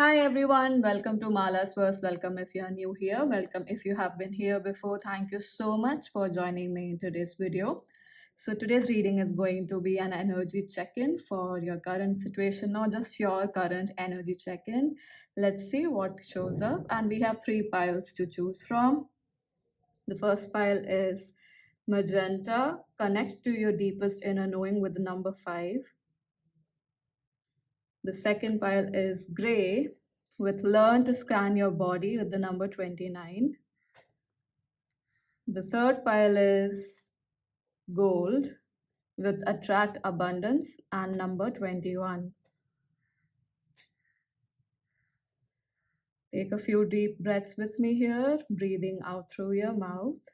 Hi everyone, welcome to Mala's Verse. Welcome if you are new here. Welcome if you have been here before. Thank you so much for joining me in today's video. So today's reading is going to be an energy check-in for your current situation, not just your current energy check-in. Let's see what shows up. And we have three piles to choose from. The first pile is magenta, connect to your deepest inner knowing with the number 5. The second pile is gray with learn to scan your body with the number 29. The third pile is gold with attract abundance and number 21. Take a few deep breaths with me here, breathing out through your mouth.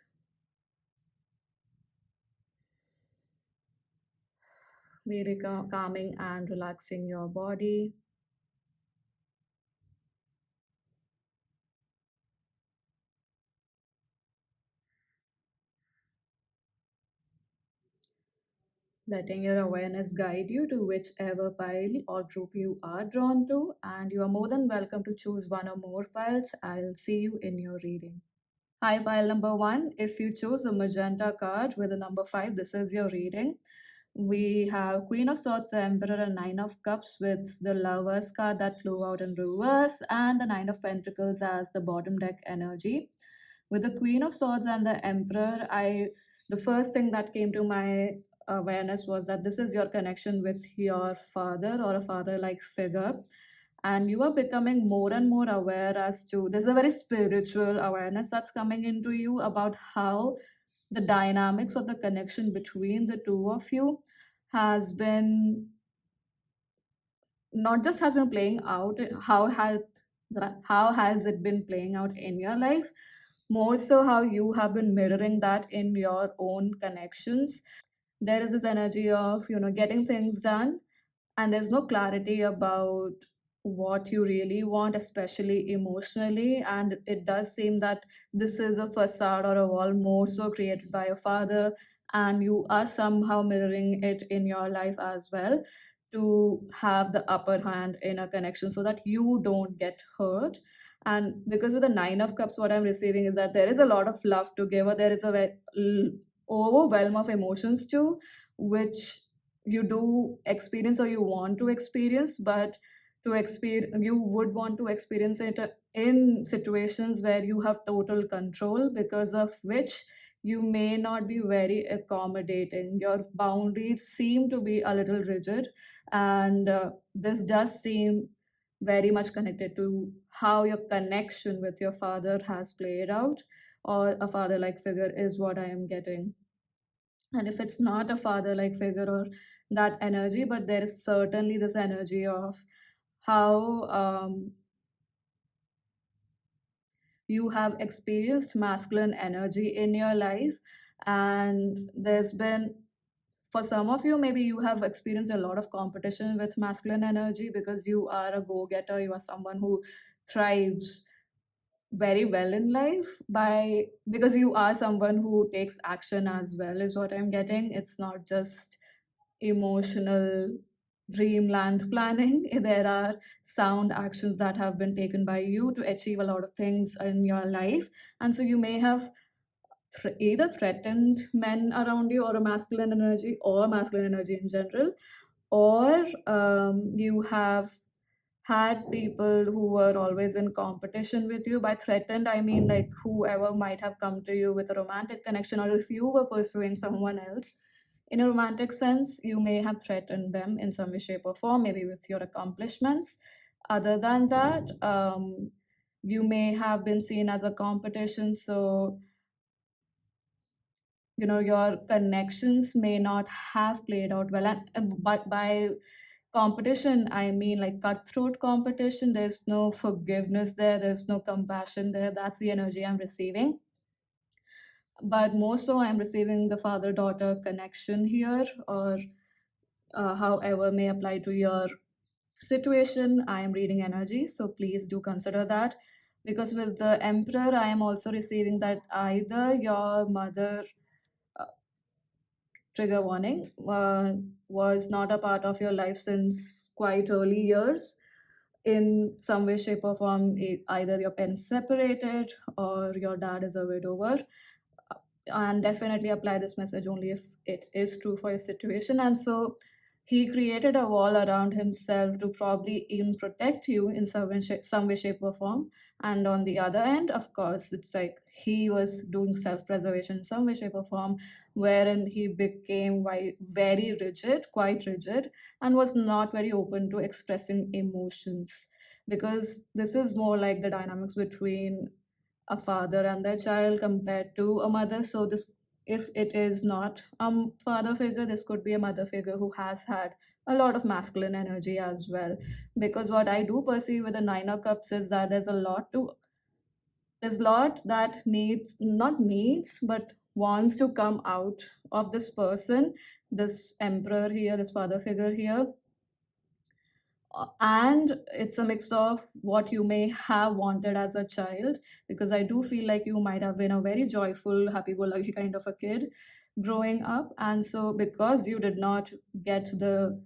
Really calming and relaxing your body. Letting your awareness guide you to whichever pile or group you are drawn to, and you are more than welcome to choose one or more piles. I'll see you in your reading. Hi, pile number 1. If you chose a magenta card with the number 5, this is your reading. We have Queen of Swords, the Emperor, and Nine of Cups with the Lovers card that flew out in reverse, and the Nine of Pentacles as the bottom deck energy. With the Queen of Swords and the Emperor, the first thing that came to my awareness was that this is your connection with your father or a father-like figure, and you are becoming more and more aware as to there's a very spiritual awareness that's coming into you about how the dynamics of the connection between the two of you has been not just has been playing out, how has it been playing out in your life, more so how you have been mirroring that in your own connections. There is this energy of getting things done, and there's no clarity about what you really want, especially emotionally. And it does seem that this is a facade or a wall more so created by your father, and you are somehow mirroring it in your life as well to have the upper hand in a connection so that you don't get hurt. And because of the Nine of Cups, what I'm receiving is that there is a lot of love to give, or there is a overwhelm of emotions too, which you do experience or you want to experience, but to experience you would want to experience it in situations where you have total control, because of which you may not be very accommodating. Your boundaries seem to be a little rigid, and this does seem very much connected to how your connection with your father has played out, or a father like figure is what I am getting. And if it's not a father like figure or that energy, but there is certainly this energy of how you have experienced masculine energy in your life. And there's been, for some of you, maybe you have experienced a lot of competition with masculine energy because you are a go-getter, you are someone who thrives very well in life by because you are someone who takes action as well, is what I'm getting. It's not just emotional dreamland planning. There are sound actions that have been taken by you to achieve a lot of things in your life. And so you may have either threatened men around you, or a masculine energy, or masculine energy in general, or you have had people who were always in competition with you. By threatened, I mean like whoever might have come to you with a romantic connection, or if you were pursuing someone else in a romantic sense, you may have threatened them in some way, shape, or form, maybe with your accomplishments. Other than that, you may have been seen as a competition. So your connections may not have played out well, but by competition I mean like cutthroat competition. There's no forgiveness there, there's no compassion there. That's the energy I'm receiving. But more so I'm receiving the father daughter connection here, or however may apply to your situation. I am reading energy, so please do consider that. Because with the Emperor, I am also receiving that either your mother, uh, trigger warning, was not a part of your life since quite early years. in some way, shape, or form. Either your parents separated or your dad is a widower. And definitely apply this message only if it is true for your situation. And so he created a wall around himself to probably even protect you in some way, shape, or form. And on the other end, of course, it's like he was doing self-preservation in some way, shape, or form, wherein he became very rigid, quite rigid, and was not very open to expressing emotions. Because this is more like the dynamics between a father and their child compared to a mother. So this, if it is not a father figure, this could be a mother figure who has had a lot of masculine energy as well. Because what I do perceive with the nine of cups is that there's a lot that needs, not needs, but wants to come out of this person, this emperor here, this father figure here. And it's a mix of what you may have wanted as a child, because I do feel like you might have been a very joyful, happy-go-lucky kind of a kid growing up. And so because you did not get the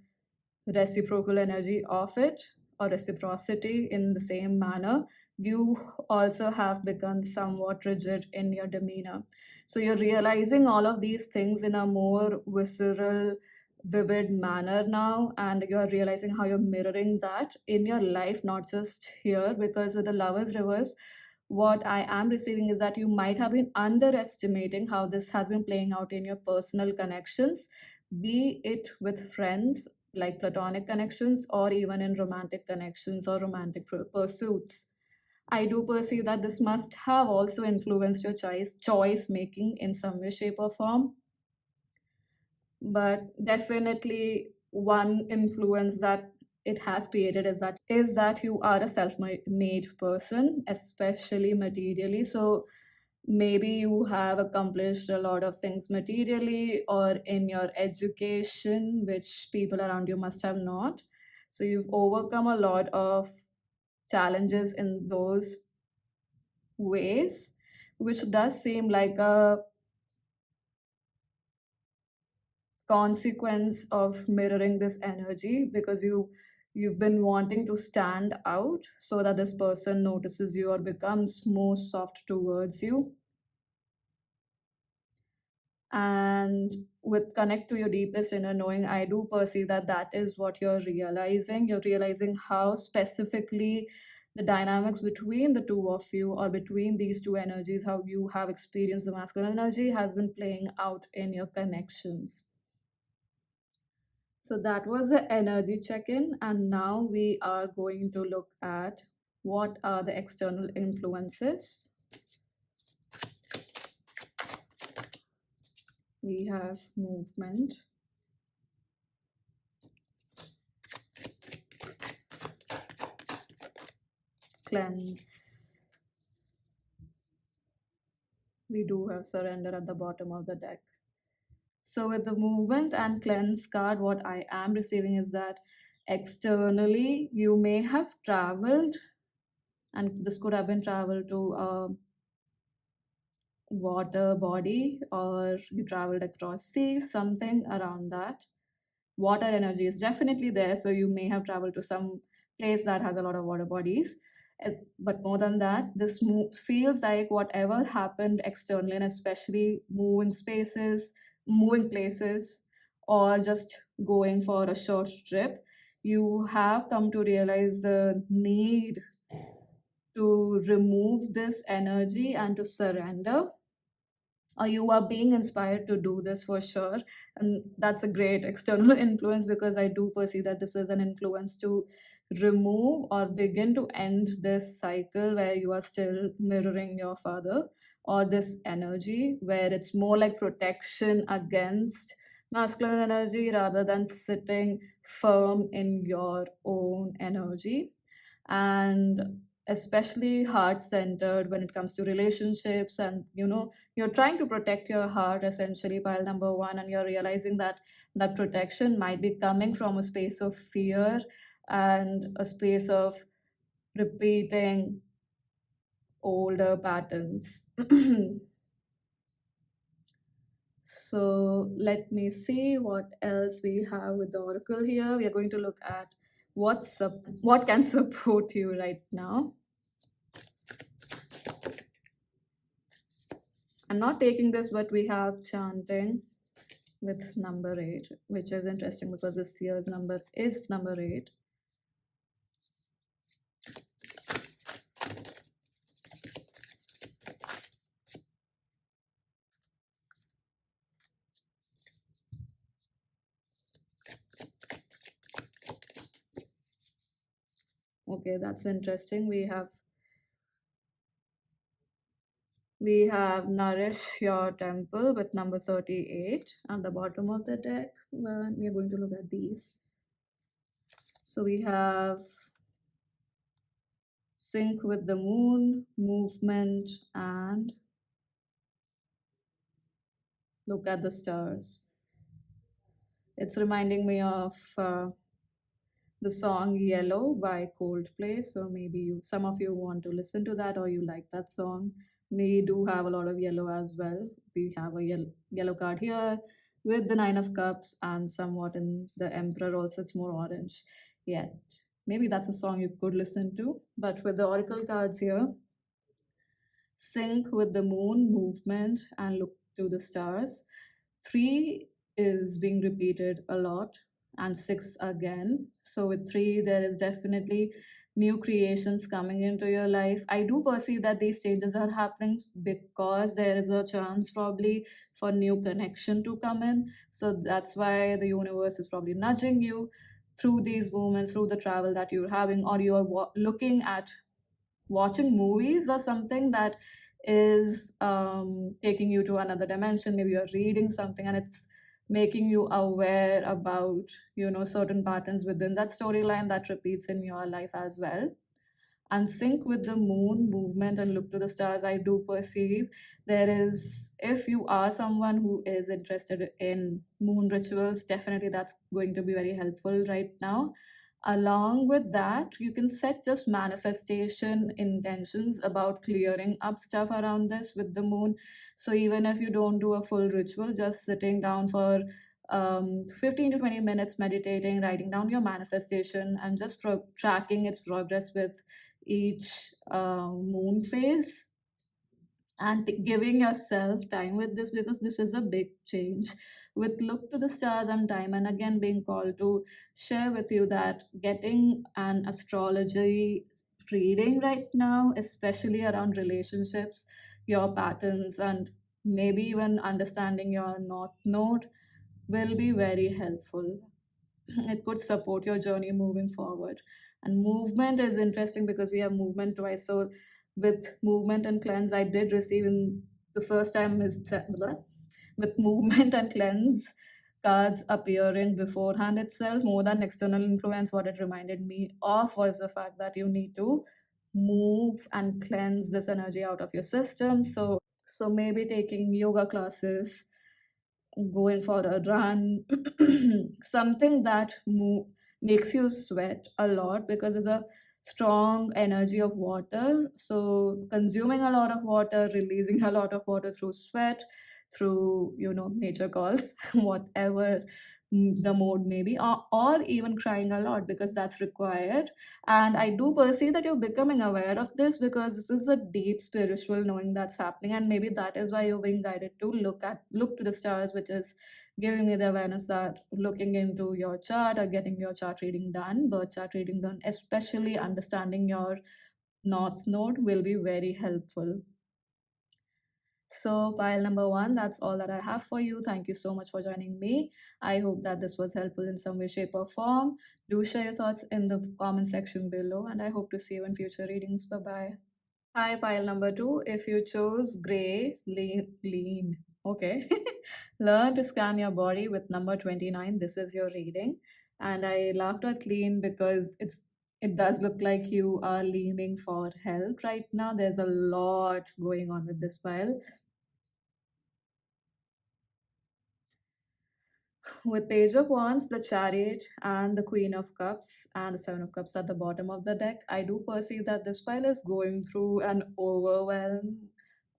reciprocal energy of it, or reciprocity in the same manner, you also have become somewhat rigid in your demeanor. So you're realizing all of these things in a more visceral, vivid manner now, and you're realizing how you're mirroring that in your life, not just here. Because with the lovers reverse, what I am receiving is that you might have been underestimating how this has been playing out in your personal connections, be it with friends, like platonic connections, or even in romantic connections or romantic pursuits. I do perceive that this must have also influenced your choice making in some way, shape, or form. But definitely one influence that it has created is that you are a self-made person, especially materially. So maybe you have accomplished a lot of things materially or in your education, which people around you must have not. So you've overcome a lot of challenges in those ways, which does seem like a consequence of mirroring this energy, because you've been wanting to stand out so that this person notices you or becomes more soft towards you. And with connect to your deepest inner knowing, I do perceive that that is what you're realizing how specifically the dynamics between the two of you, or between these two energies, how you have experienced the masculine energy has been playing out in your connections. So that was the energy check-in, and now we are going to look at what are the external influences. We have movement, cleanse. We do have surrender at the bottom of the deck. So with the movement and cleanse card, what I am receiving is that externally you may have traveled, and this could have been travel to a water body, or you traveled across sea, something around that. Water energy is definitely there, so you may have traveled to some place that has a lot of water bodies. But more than that, this feels like whatever happened externally, and especially moving places, or just going for a short trip, you have come to realize the need to remove this energy and to surrender, or you are being inspired to do this for sure. And that's a great external influence, because I do perceive that this is an influence to remove or begin to end this cycle where you are still mirroring your father, or this energy where it's more like protection against masculine energy rather than sitting firm in your own energy. And especially heart centered when it comes to relationships, and you're trying to protect your heart, essentially, pile number one, and you're realizing that that protection might be coming from a space of fear and a space of repeating older patterns. So let me see what else we have with the oracle here. We are going to look at What can support you right now? I'm not taking this, but we have chanting with number 8, which is interesting because this year's number is number 8. Okay, that's interesting. We have nourish your temple with number 38 at the bottom of the deck. Well, we are going to look at these. So we have sync with the moon, movement, and look at the stars. It's reminding me of the song Yellow by Coldplay. So maybe some of you want to listen to that or you like that song. We do have a lot of yellow as well. We have a yellow card here with the Nine of Cups and somewhat in the Emperor also, it's more orange. Yet, maybe that's a song you could listen to. But with the Oracle cards here, sync with the moon movement and look to the stars. 3 is being repeated a lot, and 6 again. So with 3 there is definitely new creations coming into your life. I do perceive that these changes are happening because there is a chance probably for new connection to come in. So that's why the universe is probably nudging you through these moments, through the travel that you're having, or you're looking at watching movies or something that is taking you to another dimension. Maybe you're reading something and it's making you aware about certain patterns within that storyline that repeats in your life as well. And sync with the moon movement and look to the stars, I do perceive there is, if you are someone who is interested in moon rituals, definitely that's going to be very helpful right now. Along with that, you can set just manifestation intentions about clearing up stuff around this with the moon. So even if you don't do a full ritual, just sitting down for 15 to 20 minutes meditating, writing down your manifestation, and just tracking its progress with each moon phase, and giving yourself time with this, because this is a big change. With look to the stars and time and again being called to share with you that getting an astrology reading right now, especially around relationships, your patterns, and maybe even understanding your north node, will be very helpful. It could support your journey moving forward. And movement is interesting because we have movement twice. So with movement and cleanse, I did receive in the first time is with movement and cleanse cards appearing beforehand itself. More than external influence, what it reminded me of was the fact that you need to move and cleanse this energy out of your system. So maybe taking yoga classes, going for a run, something that makes you sweat a lot, because there's a strong energy of water. So consuming a lot of water, releasing a lot of water through sweat, through nature calls, whatever the mode may be, or even crying a lot, because that's required. And I do perceive that you're becoming aware of this, because this is a deep spiritual knowing that's happening, and maybe that is why you're being guided to look to the stars, which is giving me the awareness that looking into your chart or getting your chart reading done, birth chart reading done, especially understanding your north node, will be very helpful. So, pile number 1, that's all that I have for you. Thank you so much for joining me. I hope that this was helpful in some way, shape, or form. Do share your thoughts in the comment section below, and I hope to see you in future readings. Bye bye. Hi, pile number 2. If you chose gray, lean. Okay. Learn to scan your body with number 29. This is your reading. And I laughed at lean because it does look like you are leaning for help right now. There's a lot going on with this pile. With Page of Wands, the Chariot, and the Queen of Cups, and the Seven of Cups at the bottom of the deck, I do perceive that this pile is going through an overwhelm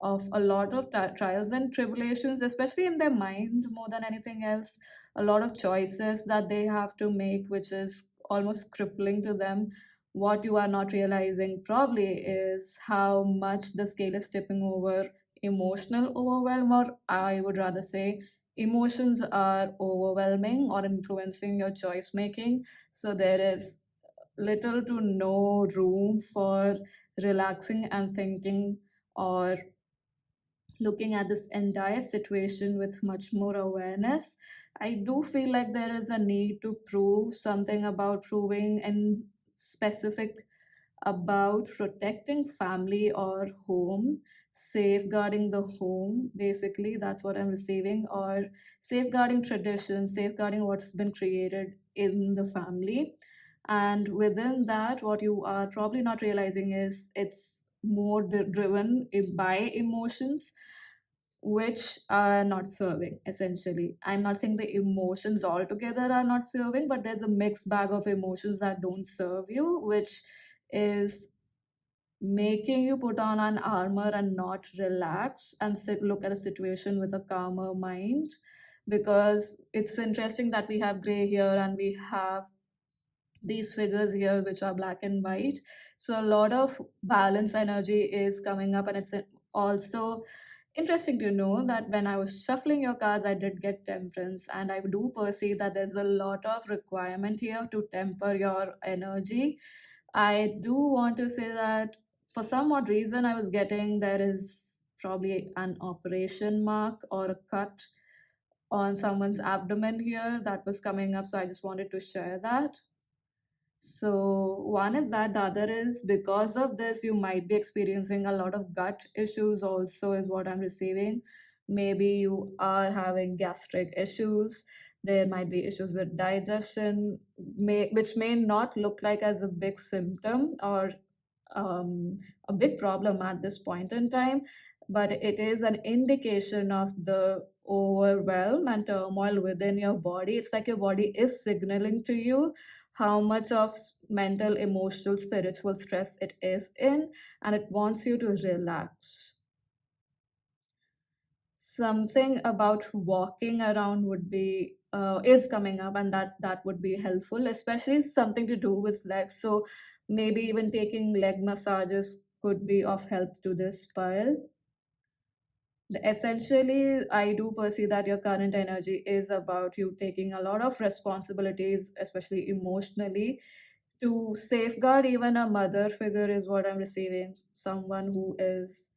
of a lot of trials and tribulations, especially in their mind more than anything else. A lot of choices that they have to make, which is almost crippling to them. What you are not realizing probably is how much the scale is tipping over emotional overwhelm, or I would rather say emotions are overwhelming or influencing your choice making. So there is little to no room for relaxing and thinking, or looking at this entire situation with much more awareness. I do feel like there is a need to prove something about proving in specific about protecting family or home, safeguarding the home, basically, that's what I'm receiving, or safeguarding tradition, safeguarding what's been created in the family. And within that, what you are probably not realizing is it's more driven by emotions which are not serving. Essentially, I'm not saying the emotions altogether are not serving, but there's a mixed bag of emotions that don't serve you, which is making you put on an armor and not relax and look at a situation with a calmer mind. Because it's interesting that we have gray here and we have these figures here which are black and white, so a lot of balance energy is coming up. And it's also interesting to know that when I was shuffling your cards, I did get temperance, and I do perceive that there's a lot of requirement here to temper your energy. I do want to say that for some odd reason, I was getting there is probably an operation mark or a cut on someone's abdomen here that was coming up. So I just wanted to share that. So, one is that, the other is because of this, you might be experiencing a lot of gut issues, also, is what I'm receiving. Maybe you are having gastric issues. There might be issues with digestion, which may not look like as a big symptom or a big problem at this point in time, but it is an indication of the overwhelm and turmoil within your body. It's like your body is signaling to you how much of mental, emotional, spiritual stress it is in, and it wants you to relax. Something about walking around would be is coming up, and that would be helpful, especially something to do with legs. So maybe even taking leg massages could be of help to this pile. Essentially, I do perceive that your current energy is about you taking a lot of responsibilities, especially emotionally, to safeguard even a mother figure, is what I'm receiving. Someone who is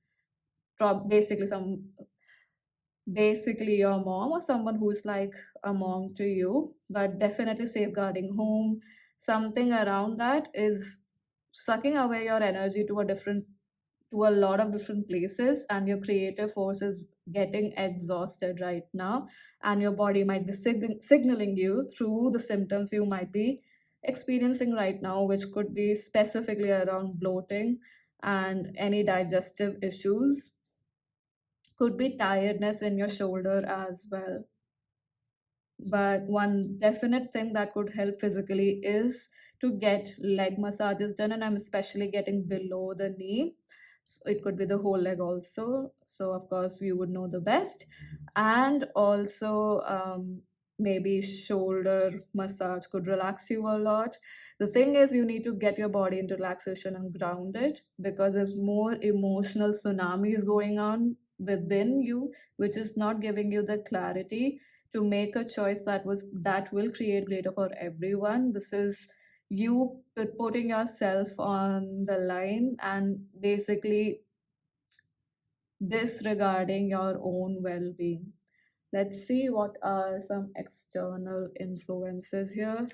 basically basically your mom, or someone who's like a mom to you, but definitely safeguarding home. Something around that is sucking away your energy to a lot of different places, and your creative force is getting exhausted right now, and your body might be signaling you through the symptoms you might be experiencing right now, which could be specifically around bloating and any digestive issues. Could be tiredness in your shoulder as well. But one definite thing that could help physically is to get leg massages done, and I'm especially getting below the knee. So it could be the whole leg also. So of course you would know the best, and also maybe shoulder massage could relax you a lot. The thing is, you need to get your body into relaxation and ground it, because there's more emotional tsunamis going on within you, which is not giving you the clarity to make a choice that will create greater for everyone. This is you putting yourself on the line and basically disregarding your own well-being. Let's see what are some external influences here.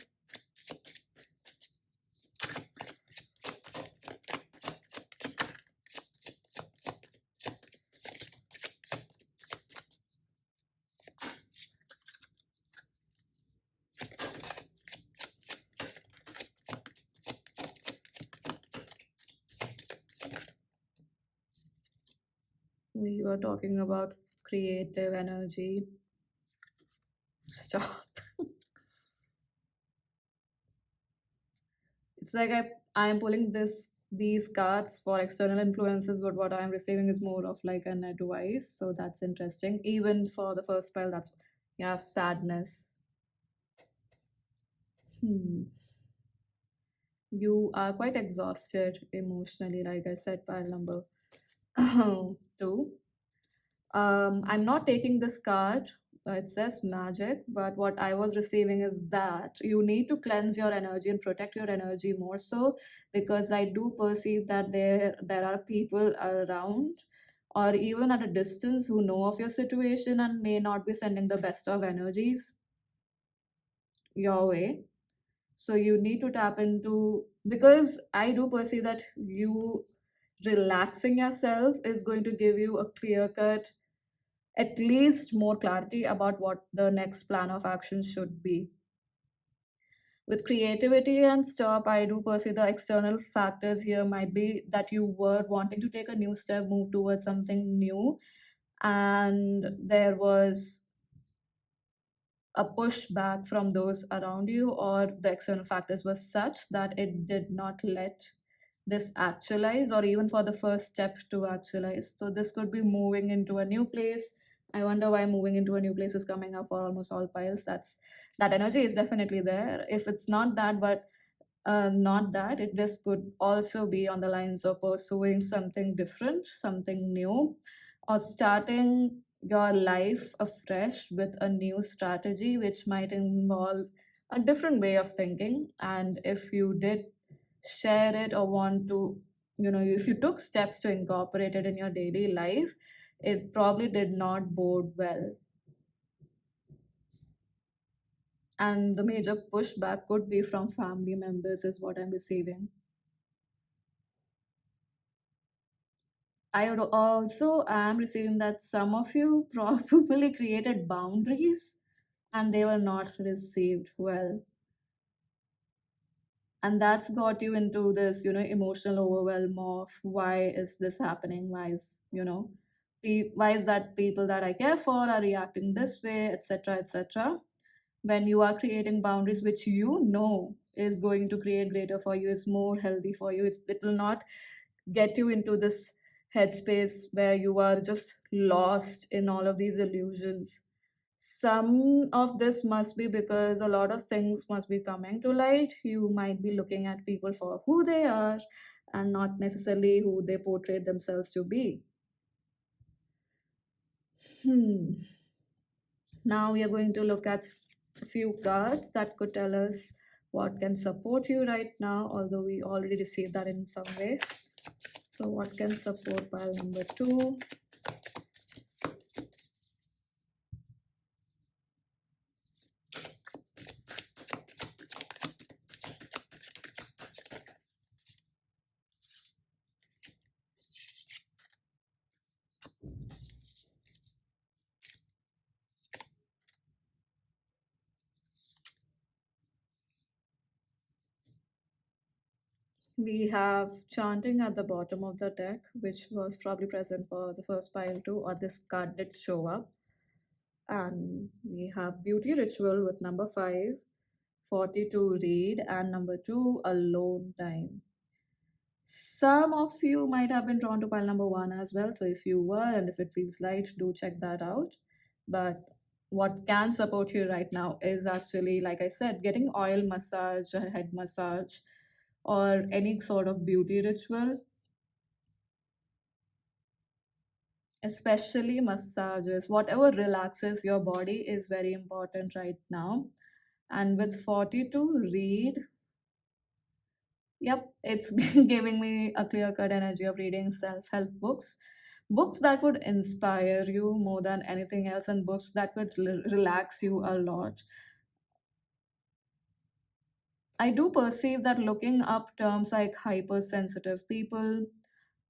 We were talking about creative energy. Stop. It's like I am pulling these cards for external influences, but what I'm receiving is more of like an advice. So that's interesting. Even for the first spell, that's, yeah, sadness. Hmm. You are quite exhausted emotionally, like I said, pile number two. I'm not taking this card. It says magic, but what I was receiving is that you need to cleanse your energy and protect your energy more so, because I do perceive that there are people around or even at a distance who know of your situation and may not be sending the best of energies your way. So you need to tap into, because I do perceive that you relaxing yourself is going to give you a clear cut, at least more clarity about what the next plan of action should be. With creativity and stuff, I do perceive the external factors here might be that you were wanting to take a new step, move towards something new, and there was a pushback from those around you, or the external factors were such that it did not let this actualize, or even for the first step to actualize. So this could be moving into a new place. I wonder why moving into a new place is coming up for almost all piles. That energy is definitely there. If it's not that, but not that, it just could also be on the lines of pursuing something different, something new, or starting your life afresh with a new strategy, which might involve a different way of thinking. And if you did share it or want to, if you took steps to incorporate it in your daily life, it probably did not bode well. And the major pushback could be from family members, is what I'm receiving. I would also am receiving that some of you probably created boundaries and they were not received well. And that's got you into this, emotional overwhelm of why is this happening? Why is that people that I care for are reacting this way, etc., etc. When you are creating boundaries which you know is going to create greater for you, is more healthy for you, it will not get you into this headspace where you are just lost in all of these illusions. Some of this must be because a lot of things must be coming to light. You might be looking at people for who they are and not necessarily who they portray themselves to be. Hmm. Now we are going to look at a few cards that could tell us what can support you right now, although we already received that in some way. So, what can support pile number two? We have chanting at the bottom of the deck, which was probably present for the first pile too, or this card did show up. And we have beauty ritual with number 5, 42 read, and number 2, alone time. Some of you might have been drawn to pile number 1 as well. So if you were, and if it feels light, do check that out. But what can support you right now is actually, like I said, getting oil massage, a head massage, or any sort of beauty ritual, especially massages. Whatever relaxes your body is very important right now. And with 42 read, yep, it's giving me a clear cut energy of reading self help books. Books that would inspire you more than anything else, and books that would relax you a lot. I do perceive that looking up terms like hypersensitive people,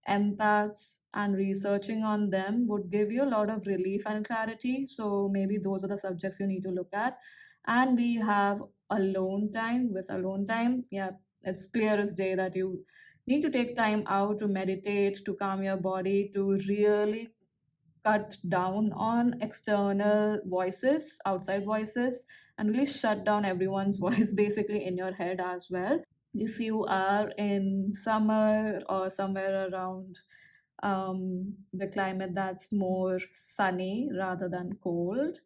empaths, and researching on them would give you a lot of relief and clarity. So maybe those are the subjects you need to look at. And we have alone time. With alone time, yeah, it's clear as day that you need to take time out to meditate, to calm your body, to really cut down on external voices, outside voices, and really shut down everyone's voice basically in your head as well. If you are in summer or somewhere around the climate that's more sunny rather than cold,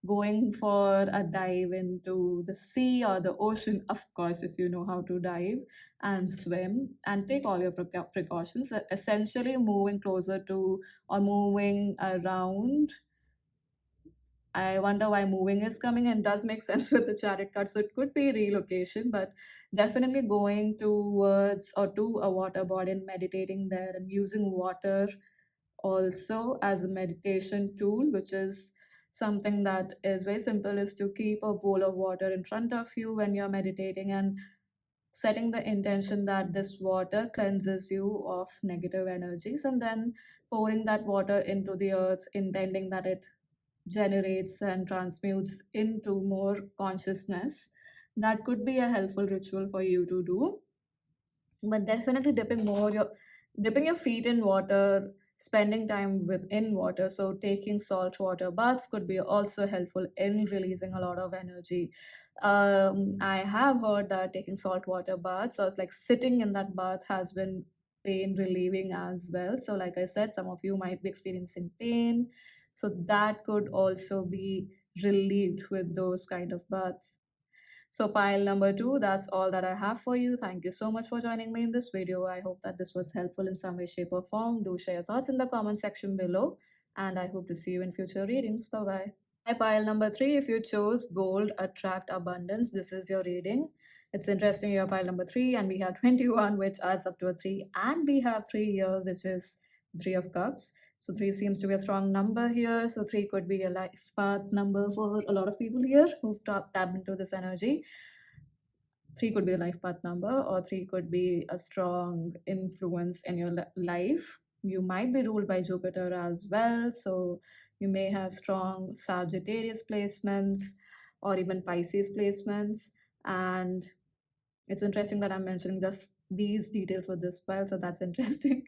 going for a dive into the sea or the ocean, of course, if you know how to dive and swim, and take all your precautions, essentially moving closer to or moving around. I wonder why moving is coming, and does make sense with the chariot card. So it could be relocation, but definitely going towards or to a water body and meditating there and using water also as a meditation tool, which is something that is very simple, is to keep a bowl of water in front of you when you're meditating and setting the intention that this water cleanses you of negative energies, and then pouring that water into the earth, intending that it generates and transmutes into more consciousness. That could be a helpful ritual for you to do. But definitely dipping your feet in water, spending time within water, so taking salt water baths could be also helpful in releasing a lot of energy. I have heard that taking salt water baths, or like sitting in that bath, has been pain relieving as well. So like I said, some of you might be experiencing pain, so that could also be relieved with those kind of baths. So pile number two, that's all that I have for you. Thank you so much for joining me in this video. I hope that this was helpful in some way, shape or form. Do share your thoughts in the comment section below, and I hope to see you in future readings. Bye bye. Hi, pile number three. If you chose gold, attract abundance, this is your reading. It's interesting, you're pile number three, and we have 21, which adds up to a three, and we have three here, which is three of cups. So three seems to be a strong number here. So three could be a life path number for a lot of people here who've tapped into this energy. Three could be a life path number, or three could be a strong influence in your life. You might be ruled by Jupiter as well, so you may have strong Sagittarius placements or even Pisces placements. And it's interesting that I'm mentioning just these details for this spell, so that's interesting.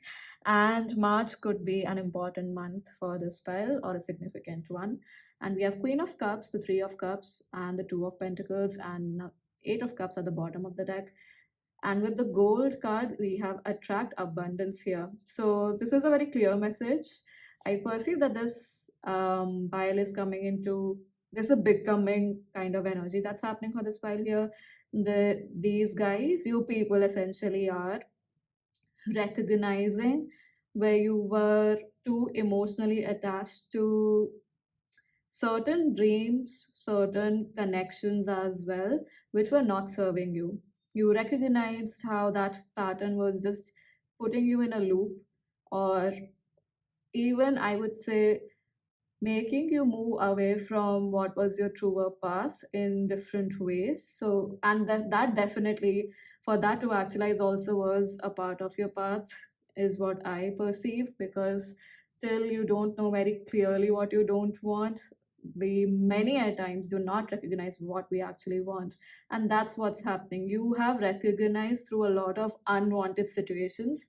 And March could be an important month for this spell, or a significant one. And we have Queen of Cups, the Three of Cups, and the Two of Pentacles, and Eight of Cups at the bottom of the deck. And with the gold card, we have attract abundance here. So this is a very clear message. I perceive that this pile is coming into, there's a becoming kind of energy that's happening for this pile here. These guys, you people essentially are recognizing where you were too emotionally attached to certain dreams, certain connections as well, which were not serving you. You recognized how that pattern was just putting you in a loop, or even I would say making you move away from what was your truer path in different ways. So, and that definitely, for that to actualize also was a part of your path, is what I perceive, because till you don't know very clearly what you don't want, we many a times do not recognize what we actually want. And that's what's happening. You have recognized through a lot of unwanted situations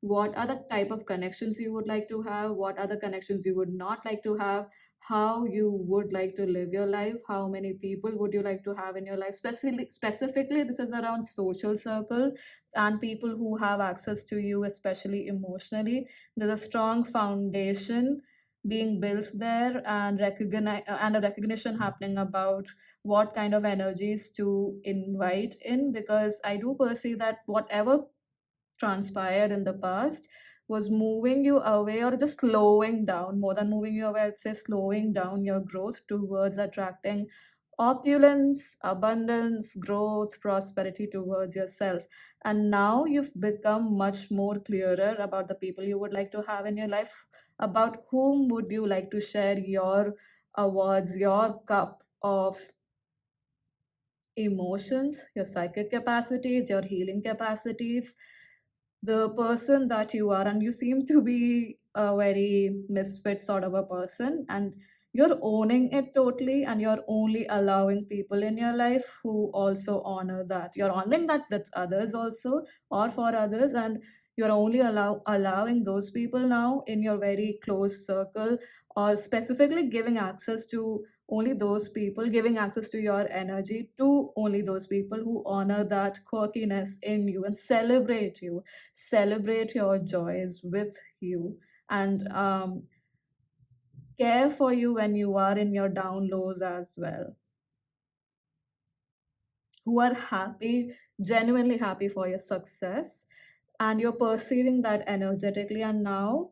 what are the type of connections you would like to have, what are the connections you would not like to have, how you would like to live your life, how many people would you like to have in your life. Specifically this is around social circle and people who have access to you, especially emotionally. There's a strong foundation being built there, and recognize and a recognition happening about what kind of energies to invite in, because I do perceive that whatever transpired in the past was moving you away, or just slowing down, more than moving you away, I'd say slowing down your growth towards attracting opulence, abundance, growth, prosperity towards yourself. And now you've become much more clearer about the people you would like to have in your life, about whom would you like to share your awards, your cup of emotions, your psychic capacities, your healing capacities, the person that you are. And you seem to be a very misfit sort of a person, and you're owning it totally, and you're only allowing people in your life who also honor that. You're honoring that with others also, or for others, and you're only allowing those people now in your very close circle, or specifically giving access to only those people, giving access to your energy to only those people who honor that quirkiness in you and celebrate your joys with you. And care for you when you are in your down lows as well, who are happy, genuinely happy for your success, and you're perceiving that energetically. And now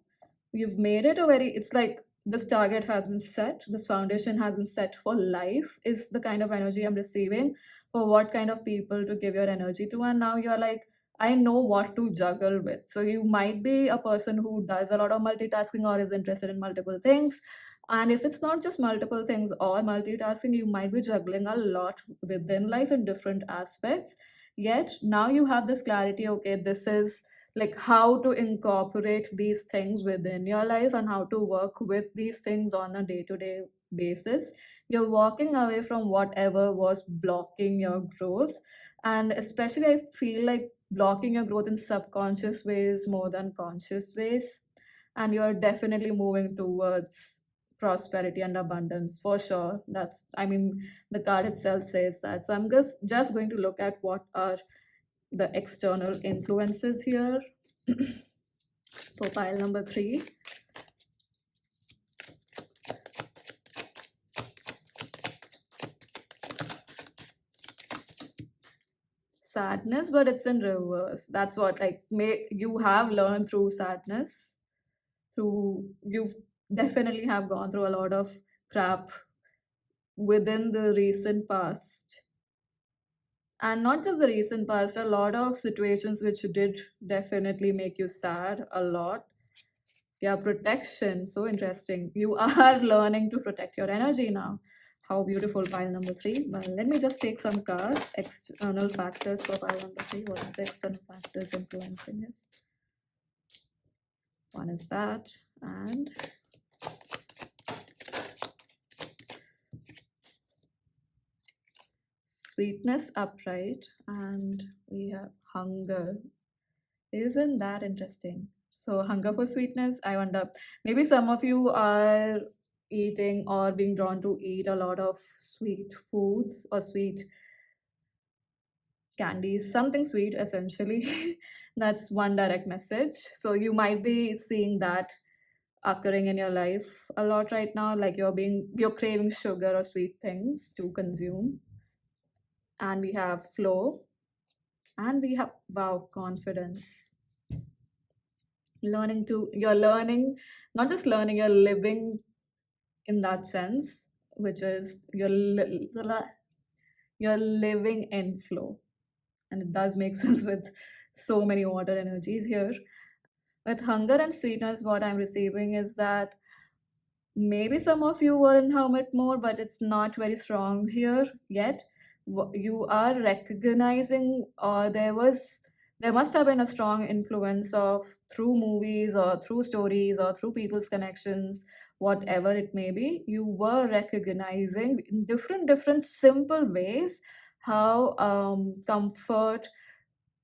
you've made it a very, it's like this target has been set, this foundation has been set for life, is the kind of energy I'm receiving for what kind of people to give your energy to. And now you're like, I know what to juggle with. So you might be a person who does a lot of multitasking or is interested in multiple things. And if it's not just multiple things or multitasking, you might be juggling a lot within life in different aspects. Yet now you have this clarity, okay, this is like how to incorporate these things within your life and how to work with these things on a day-to-day basis. You're walking away from whatever was blocking your growth, and especially I feel like blocking your growth in subconscious ways more than conscious ways. And you're definitely moving towards prosperity and abundance for sure. That's, I mean, the card itself says that. So I'm just going to look at what are the external influences here. For pile number 3, sadness, but it's in reverse. That's what, like, may you have learned through sadness, through you definitely have gone through a lot of crap within the recent past. And not just the recent past, a lot of situations which did definitely make you sad a lot. Yeah, protection. So interesting. You are learning to protect your energy now. How beautiful, pile number 3. Well, let me just take some cards. External factors for pile number 3. What are the external factors influencing us? One is that. And sweetness upright. And we have hunger. Isn't that interesting? So, hunger for sweetness, I wonder, maybe some of you are eating or being drawn to eat a lot of sweet foods or sweet candies, something sweet essentially. That's one direct message. So, you might be seeing that occurring in your life a lot right now, like you're craving sugar or sweet things to consume. And we have flow, and we have wow, confidence. You're learning, not just learning, you're living in that sense, which is you're living in flow. And it does make sense with so many water energies here. With hunger and sweetness, what I'm receiving is that maybe some of you were in hermit mode, but it's not very strong here yet. You are recognizing, or there must have been a strong influence of through movies or through stories or through people's connections, whatever it may be. You were recognizing in different simple ways how comfort,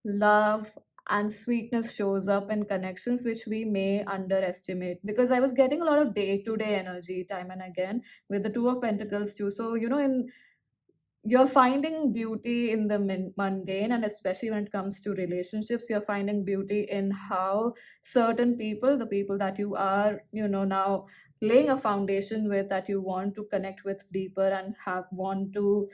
love, and sweetness shows up in connections which we may underestimate, because I was getting a lot of day to day energy time and again with the two of pentacles too. So in you're finding beauty in the mundane, and especially when it comes to relationships, you're finding beauty in how certain people, the people that you are now laying a foundation with, that you want to connect with deeper and have want to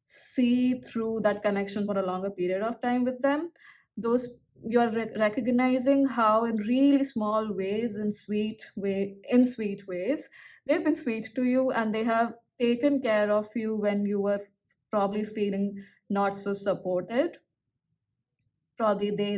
see through that connection for a longer period of time with them. Those you're recognizing how in really small ways, in sweet ways, they've been sweet to you, and they have taken care of you when you were probably feeling not so supported. Probably they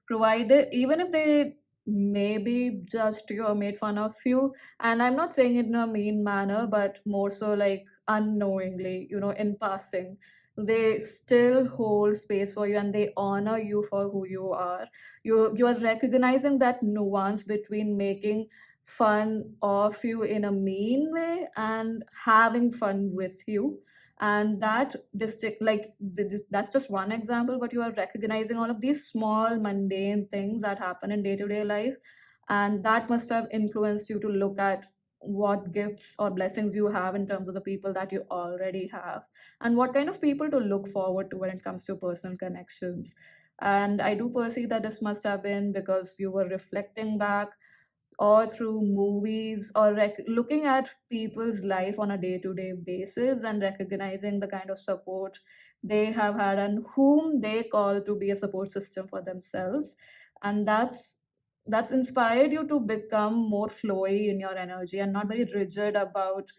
provided, even if they maybe judged you or made fun of you. And I'm not saying it in a mean manner, but more so like unknowingly, in passing, they still hold space for you and they honor you for who you are. You are recognizing that nuance between making fun of you in a mean way and having fun with you. And that distinct, like that's just one example, but you are recognizing all of these small mundane things that happen in day-to-day life, and that must have influenced you to look at what gifts or blessings you have in terms of the people that you already have, and what kind of people to look forward to when it comes to personal connections. And I do perceive that this must have been because you were reflecting back or through movies, or looking at people's life on a day-to-day basis and recognizing the kind of support they have had and whom they call to be a support system for themselves. And that's inspired you to become more flowy in your energy and not very rigid about,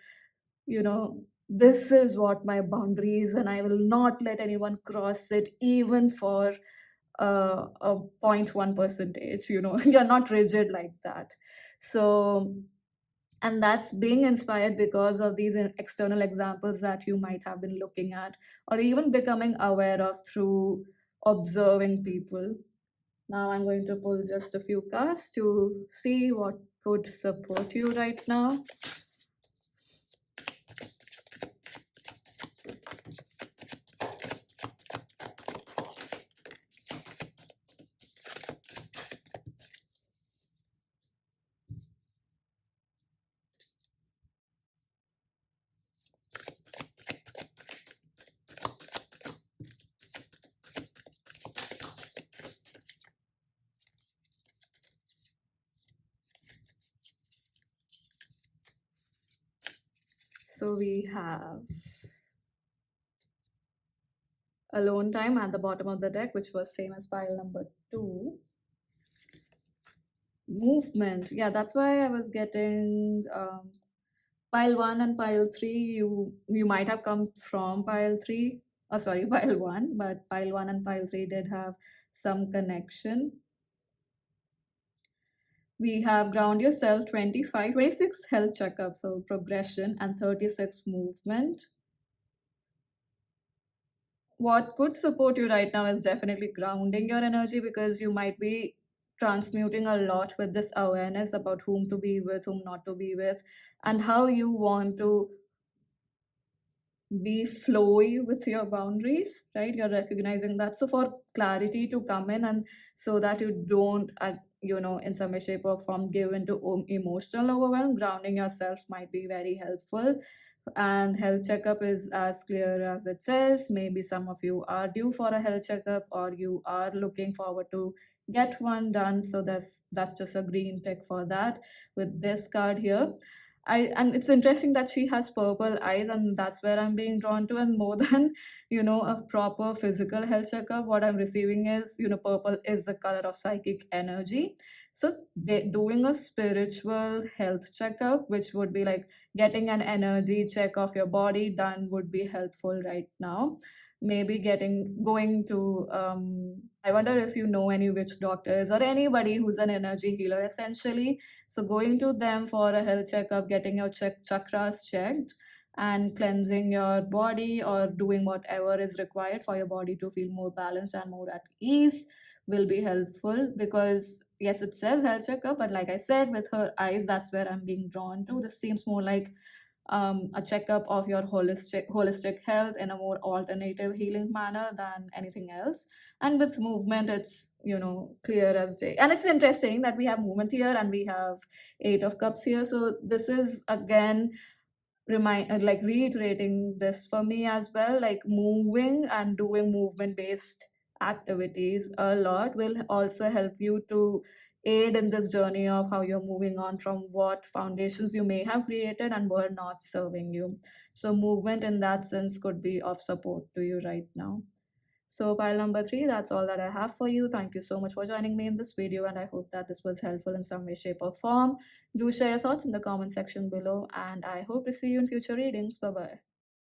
this is what my boundary is and I will not let anyone cross it even for a 0.1 percentage. You're not rigid like that. So, and that's being inspired because of these external examples that you might have been looking at or even becoming aware of through observing people. Now I'm going to pull just a few cards to see what could support you right now. So we have alone time at the bottom of the deck, which was same as pile number 2. Movement, yeah, that's why I was getting pile 1 and pile 3. You might have come from pile 3, oh sorry, pile 1, but pile 1 and pile 3 did have some connection. We have ground yourself, 25, 26 health checkup, so progression, and 36 movement. What could support you right now is definitely grounding your energy, because you might be transmuting a lot with this awareness about whom to be with, whom not to be with, and how you want to be flowy with your boundaries, right? You're recognizing that. So for clarity to come in, and so that you don't in some way, shape, or form give into emotional overwhelm, grounding yourself might be very helpful. And health checkup is as clear as it says. Maybe some of you are due for a health checkup, or you are looking forward to get one done. So that's just a green tick for that with this card here. And it's interesting that she has purple eyes, and that's where I'm being drawn to. And more than a proper physical health checkup, what I'm receiving is, purple is the color of psychic energy. So doing a spiritual health checkup, which would be like getting an energy check of your body done, would be helpful right now. Maybe going to I wonder if you know any witch doctors or anybody who's an energy healer essentially. So going to them for a health checkup, getting your chakras checked, and cleansing your body, or doing whatever is required for your body to feel more balanced and more at ease, will be helpful. Because yes, it says health checkup, but like I said, with her eyes, that's where I'm being drawn to. This seems more like a checkup of your holistic health in a more alternative healing manner than anything else. And with movement, it's clear as day. And it's interesting that we have movement here and we have 8 of cups here. So this is again like reiterating this for me as well, like moving and doing movement based activities a lot will also help you to aid in this journey of how you're moving on from what foundations you may have created and were not serving you. So movement in that sense could be of support to you right now. So pile number 3, that's all that I have for you. Thank you so much for joining me in this video, and I hope that this was helpful in some way, shape, or form. Do share your thoughts in the comment section below, and I hope to see you in future readings. Bye bye.